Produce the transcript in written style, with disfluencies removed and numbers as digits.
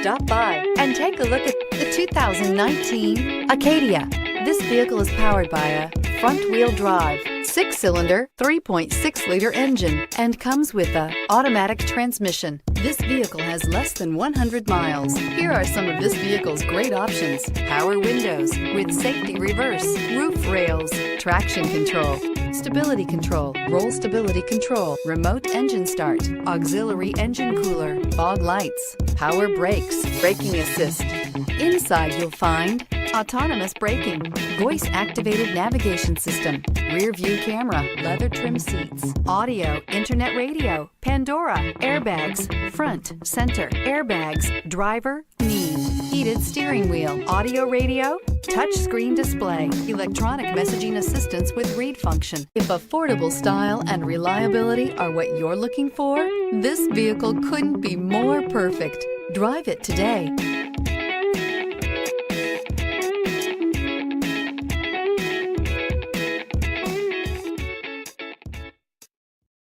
Stop by and take a look at the 2019 Acadia. This vehicle is powered by a front-wheel drive, 6-cylinder, 3.6-liter engine and comes with a automatic transmission. This vehicle has less than 100 miles. Here are some of this vehicle's great options: power windows with safety reverse, roof rails, traction control, stability control, roll stability control, remote engine start, auxiliary engine cooler, fog lights, power brakes, braking assist. Inside you'll find autonomous braking, voice-activated navigation system, rear view camera, leather trim seats, audio, internet radio, Pandora, airbags, front, center, airbags, driver, knee, heated steering wheel, audio radio, touch screen display, electronic messaging assistance with read function. If affordable style and reliability are what you're looking for, this vehicle couldn't be more perfect. Drive it today.